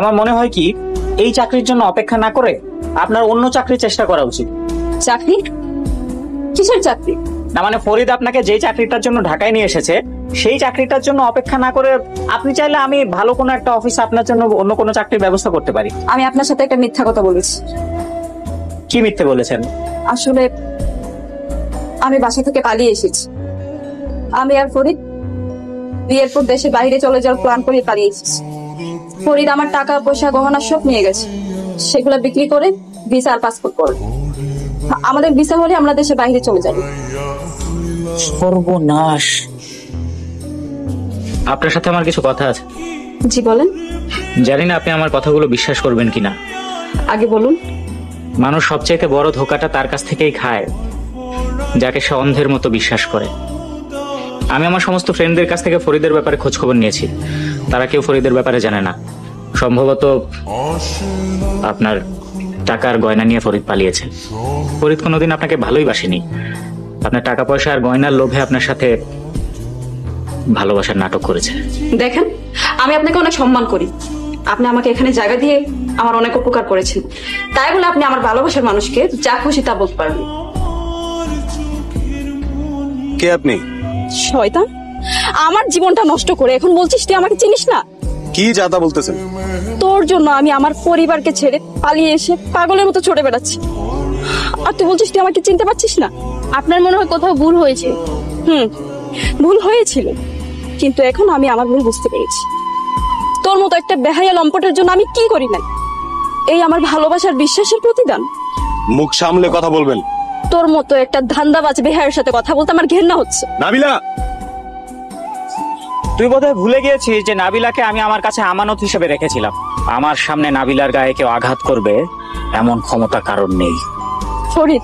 আমার মনে হয় কি এই চাকরির জন্য অপেক্ষা না করে আপনার অন্য চাকরির চেষ্টা করা উচিত। চাকরি? কিসের চাকরি? না মানে ফরিদ আপনাকে যে চাকরিটার জন্য ঢাকায় নিয়ে এসেছে সেই চাকরিটার জন্য অপেক্ষা না করে আপনি চাইলে আমি ভালো কোনো একটা অফিসে আপনার জন্য অন্য কোনো চাকরির ব্যবস্থা করতে পারি। আমি আপনার সাথে একটা মিথ্যা কথা বলেছি। কি মিথ্যে বলেছেন? আসলে আমি বাসা থেকে পালিয়ে এসেছি। আমি আর ফরিদ বিয়ের পর দেশে বাইরে চলে যাওয়ার প্ল্যান করে পালিয়ে এসেছি। ফরিদ আমার টাকা পয়সা গহনা সব নিয়ে গেছে, সেগুলো বিক্রি করে ভিসা আর পাসপোর্ট করবে। আমাদের ভিসা হলে আমরা দেশে বাইরে চলে যাব। সর্বনাশ। আপনার সাথে আমার কিছু কথা আছে। জি বলেন। জানি না আপনি আমার কথাগুলো বিশ্বাস করবেন কিনা। আগে বলুন। মানুষ সবচেয়ে বড় ধোকাটা তার কাছ থেকেই খায় যাকে সে অন্ধের মতো বিশ্বাস করে। আমি আমার সমস্ত ফ্রেন্ডদের কাছ থেকে ফরিদের ব্যাপারে খোঁজ খবর নিয়েছি, তারা কেউ ফরিদের ব্যাপারে জানে না। সম্ভবত আপনার টাকার গয়না নিয়ে ফরিদ পালিয়েছে। ফরিদ কোনোদিন আপনাকে ভালোই বাসেনি, আপনার টাকা পয়সা আর গয়নার লোভে আপনার সাথে ভালোবাসার নাটক করেছে। দেখেন, আমি আপনাকে অনেক সম্মান করি। আপনি আমাকে এখানে জায়গা দিয়ে আমার অনেক উপকার করেছেন, তাই বলে আপনি আমার ভালোবাসার মানুষকে যা খুশি তা বলতে পারবেন। কে আপনি? শয়তান, আমার জীবনটা নষ্ট করে এখন বলছিস তুই আমাকে চিনিস না? কি যাতা বলতেছেন? তোর জন্য আমি আমার পরিবারকে ছেড়ে পালিয়ে এসে পাগলের মতো ছুটে বেড়াচ্ছি, আর তুই বলছিস তুই আমাকে চিনতে পারছিস না? আপনার মনে হয় কোথাও ভুল হয়েছে। ভুল হয়েছিল, কিন্তু এখন আমি আমার ভুল বুঝতে পেরেছি। তোর মতো একটা বেহায়া লম্পটের জন্য আমি কি করি নাই? এই আমার ভালোবাসার বিশ্বাসের প্রতিদান। মুখ সামলে কথা বলবেন। তোর মতো একটা ধান্দাবাজ বেহায়ের সাথে কথা বলতে আমার ঘেন্না হচ্ছে। নাবিলা, তুই বোধহয় ভুলে গিয়েছিস যে নাবিলাকে আমি আমার কাছে আমানত হিসেবে রেখেছিলাম। আমার সামনে নাবিলার গায়ে কেউ আঘাত করবে এমন ক্ষমতা কারণ নেই। ফরিদ,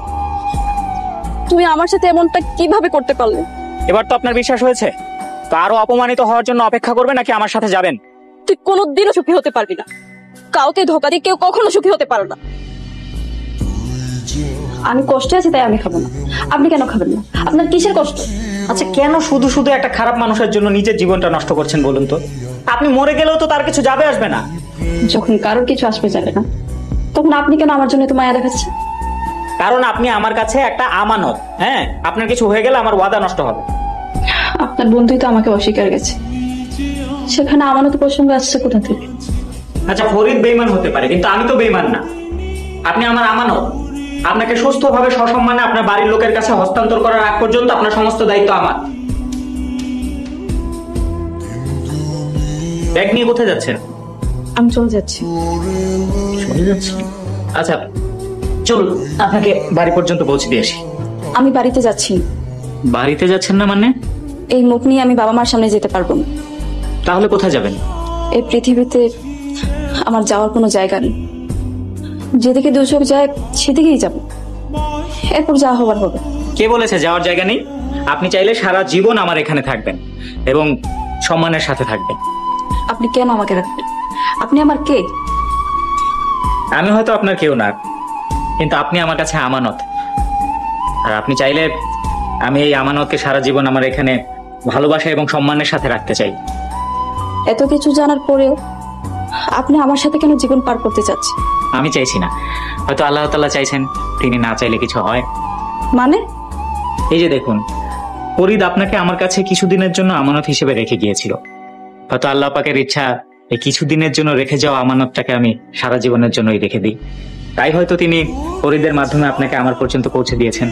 তুই আমার সাথে এমনটা কিভাবে করতে পারলে? এবার তো আপনার বিশ্বাস হয়েছে, তো আরো অপমানিত হওয়ার জন্য অপেক্ষা করবে নাকি আমার সাথে যাবেন? তুই কোনোদিনও সুখী হতে পারবি না। কাউকে ধোকা দিয়ে কেউ কখনো সুখী হতে পারে না। আমি কষ্টে আছি তাই আমি খাবো না। আপনি কেন খাবেন না? আপনার কিসের কষ্ট? আচ্ছা, কেন শুধু শুধু একটা খারাপ মানুষের জন্য নিজের জীবনটা নষ্ট করছেন বলুন তো? আপনি মরে গেলেও তো তার কিছু যাবে আসবে না। যখন কারোর কিছু আসবে যাবে না, তখন আপনি কেন আমার জন্য এত মায়া দেখাচ্ছেন? কারণ আপনি আমার কাছে একটা আমানত। হ্যাঁ, আপনার কিছু হয়ে গেলে আমার ওয়াদা নষ্ট হবে। আপনার বন্ধুই তো আমাকে অস্বীকার গেছে, সেখানে আমানত প্রসঙ্গ আসছে কোথা থেকে? আচ্ছা, ফরিদ বেঈমান হতে পারে, কিন্তু আমি তো বেঈমান না। আপনি আমার আমানত। আপনাকে সুস্থভাবে সসম্মানে আপনার বাড়ির লোকের কাছে হস্তান্তর করার আগ পর্যন্ত আপনার সমস্ত দায়িত্ব আমার। ব্যাগ নিয়ে কোথায় যাচ্ছেন? আমি চলে যাচ্ছি। চলে যাচ্ছি? আচ্ছা চলুন, আপনাকে বাড়ি পর্যন্ত পৌঁছে দিয়ে আসি। আমি বাড়িতে যাচ্ছি। বাড়িতে যাচ্ছেন না মানে? এই মুখ নিয়ে আমি বাবা মার সামনে যেতে পারবো না। তাহলে কোথায় যাবেন? এই পৃথিবীতে আমার যাওয়ার কোনো জায়গা নেই। যেদিকে দু চোখ যায় সেদিকেই যাব, এরপর যা হবার হবে। কে বলেছে যাওয়ার জায়গা নেই? আপনি চাইলে সারা জীবন আমার এখানে থাকবেন এবং সম্মানের সাথে থাকবেন। আপনি কেন আমাকে রাখবেন? আপনি আমার কে? আমি হয়তো আপনার কেউ না, কিন্তু আপনি আমার কাছে আমানত। আর আপনি চাইলে আমি এই আমানতকে সারা জীবন আমার এখানে ভালোবাসা এবং সম্মানের সাথে রাখতে চাই। এত কিছু জানার পরেও আপনি আমার সাথে কেন জীবন পার করতে চাচ্ছেন? আমি চাইছি না, হয়তো আল্লাহ তাআলা চাইছেন। তিনি না চাইলে কিছু হয়? মানে? এই যে দেখুন, ফরিদ আপনাকে আমার কাছে কিছুদিনের জন্য আমানত হিসেবে রেখে গিয়েছিল। হয়তো আল্লাহ পাকের ইচ্ছা এই কিছুদিনের জন্য রেখে যাওয়া আমানতটাকে আমি সারা জীবনের জন্যই রেখে দিই। তাই হয়তো তিনি ফরিদের মাধ্যমে আপনাকে আমার পর্যন্ত পৌঁছে দিয়েছেন।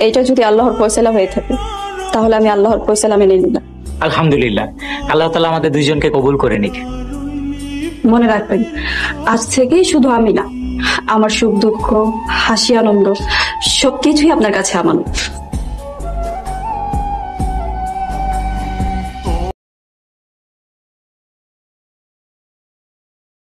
এইটা যদি আল্লাহর ফয়সালা হয়ে থাকে, তাহলে আমি আল্লাহর ফয়সালা মেনে নিলাম। আলহামদুলিল্লাহ, আল্লাহ তাআলা আমাদের দুইজনকে কবুল করে নিক। মনে রাখবেন, আজ থেকেই শুধু আমি না, আমার সুখ দুঃখ হাসি আনন্দ সবকিছুই আপনার কাছে আমানত।